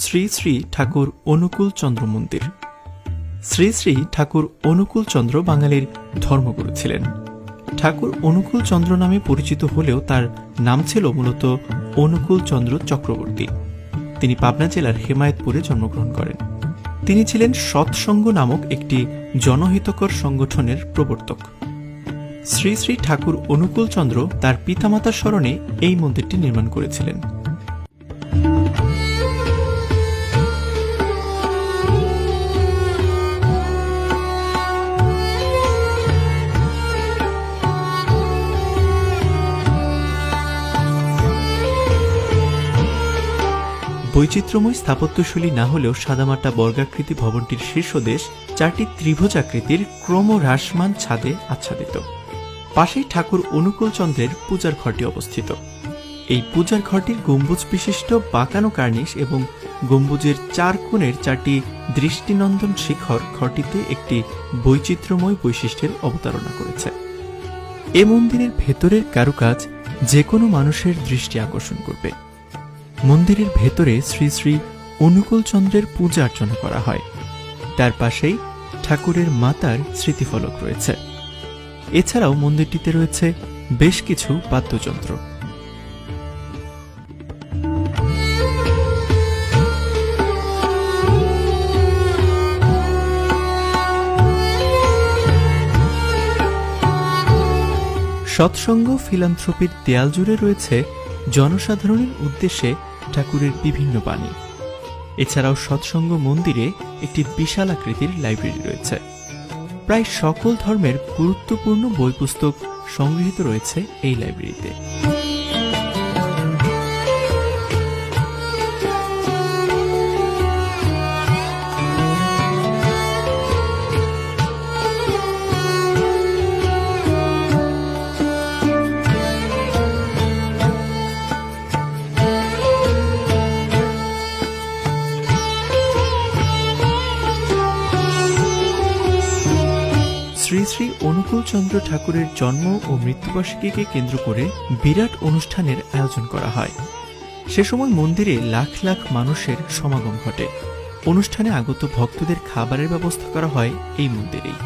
শ্রী শ্রী ঠাকুর অনুকূল চন্দ্র মন্দির। শ্রী শ্রী ঠাকুর অনুকূল চন্দ্র বাঙালির ধর্মগুরু ছিলেন। ঠাকুর অনুকূল চন্দ্র নামে পরিচিত হলেও তার নাম ছিল মূলত অনুকূল চন্দ্র চক্রবর্তী। তিনি পাবনা জেলার হেমায়েতপুরে জন্মগ্রহণ করেন। তিনি ছিলেন সৎসঙ্গ নামক একটি জনহিতকর সংগঠনের প্রবর্তক। শ্রী শ্রী ঠাকুর অনুকূল চন্দ্র তার পিতামাতার স্মরণে এই মন্দিরটি নির্মাণ করেছিলেন। বৈচিত্র্যময় স্থাপত্যশৈলী না হলেও সাদামাটা বর্গাকৃতি ভবনটির শীর্ষদেশ চারটি ত্রিভুজাকৃতির ক্রমহ্রাসমান ছাদে আচ্ছাদিত। পাশেই ঠাকুর অনুকূল চন্দ্রের পূজার ঘরটি অবস্থিত। এই পূজার ঘরটির গম্বুজ বিশিষ্ট বাঁকানো কার্নিশ এবং গম্বুজের চার কোণের চারটি দৃষ্টিনন্দন শিখর ঘরটিতে একটি বৈচিত্র্যময় বৈশিষ্ট্যের অবতারণা করেছে। এ মন্দিরের ভেতরের কারুকাজ যে কোনো মানুষের দৃষ্টি আকর্ষণ করবে। মন্দিরের ভেতরে শ্রী শ্রী অনুকূল চন্দ্রের পূজা অর্চনা করা হয়। তার পাশেই ঠাকুরের মাতার স্মৃতিফলক রয়েছে। এছাড়াও মন্দিরটিতে রয়েছে বেশ কিছু বাদ্যযন্ত্র। সৎসঙ্গ ফিলান্থ্রপির দেয়াল জুড়ে রয়েছে জনসাধারণের উদ্দেশ্যে ঠাকুরের বিভিন্ন বাণী। এছাড়াও সৎসঙ্গ মন্দিরে একটি বিশাল আকৃতির লাইব্রেরি রয়েছে। প্রায় সকল ধর্মের গুরুত্বপূর্ণ বই পুস্তক সংগৃহীত রয়েছে এই লাইব্রেরিতে। শ্রী শ্রী অনুকূল চন্দ্র ঠাকুরের জন্ম ও মৃত্যুবার্ষিকীকে কেন্দ্র করে বিরাট অনুষ্ঠানের আয়োজন করা হয়। সে সময় মন্দিরে লাখ লাখ মানুষের সমাগম ঘটে। অনুষ্ঠানে আগত ভক্তদের খাবারের ব্যবস্থা করা হয় এই মন্দিরেই।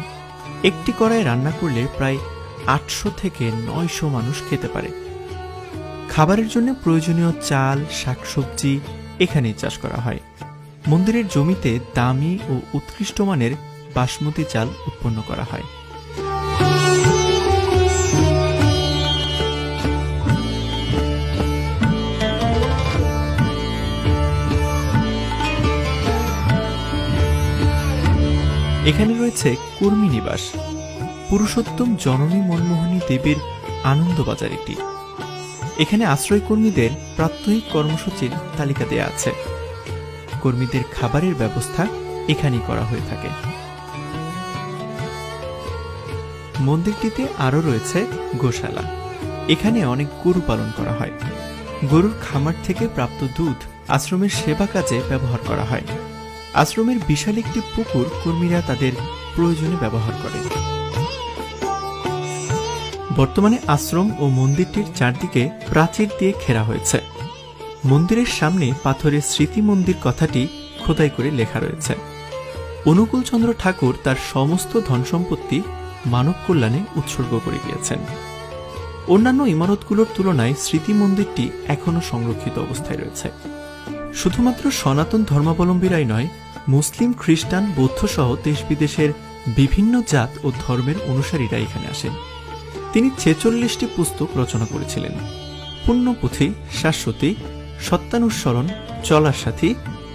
একটি কড়ায় রান্না করলে প্রায় 800 থেকে 900 মানুষ খেতে পারে। খাবারের জন্য প্রয়োজনীয় চাল, শাকসবজি এখানেই চাষ করা হয়। মন্দিরের জমিতে দামি ও উৎকৃষ্ট মানের বাসমতি চাল উৎপন্ন করা হয়। এখানে রয়েছে কর্মী নিবাস। পুরুষোত্তম জননী মনমোহিনী দেবীর আনন্দবাজার এটি। এখানে আশ্রয় কর্মীদের প্রাত্যহিক কর্মসূচির তালিকা দেয়া আছে। কর্মীদের খাবারের ব্যবস্থা এখানেই করা হয়ে থাকে। মন্দিরটিতে আরও রয়েছে গোশালা। এখানে অনেক গরু পালন করা হয়। গরুর খামার থেকে প্রাপ্ত দুধ আশ্রমের সেবা কাজে ব্যবহার করা হয়। আশ্রমের বিশাল একটি পুকুর কর্মীরা তাদের প্রয়োজনে ব্যবহার করে। বর্তমানে আশ্রম ও মন্দিরটির চারদিকে প্রাচীর দিয়ে ঘেরা হয়েছে। মন্দিরের সামনে পাথরের স্মৃতি মন্দির কথাটি খোদাই করে লেখা রয়েছে। অনুকূল চন্দ্র ঠাকুর তার সমস্ত ধন সম্পত্তি মানব কল্যাণে উৎসর্গ করে গিয়েছেন। অন্যান্য ইমারতগুলোর তুলনায় স্মৃতি মন্দিরটি এখনও সংরক্ষিত অবস্থায় রয়েছে। শুধুমাত্র সনাতন ধর্মাবলম্বীরাই নয়, মুসলিম, খ্রিস্টান, বৌদ্ধ সহ দেশ বিদেশের বিভিন্ন জাত ও ধর্মের অনুসারীরা এখানে আসেন। তিনি 46টি পুস্তক রচনা করেছিলেন। পুণ্যপুঁথি, শাশ্বতী, সত্যানুসরণ, চলার সাথী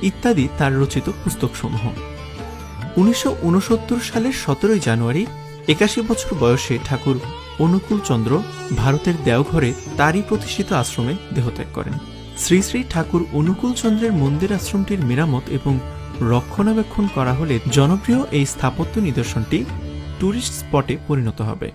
ইত্যাদি তার রচিত পুস্তকসমূহ। 1969 সালের 17 জানুয়ারি 81 বছর বয়সে ঠাকুর অনুকূল চন্দ্র ভারতের দেওঘরে তারই প্রতিষ্ঠিত আশ্রমে দেহত্যাগ করেন। শ্রী শ্রী ঠাকুর অনুকূল চন্দ্রের মন্দির আশ্রমটির মেরামত এবং রক্ষণাবেক্ষণ করা হলে জনপ্রিয় এই স্থাপত্য নিদর্শনটি টুরিস্ট স্পটে পরিণত হবে।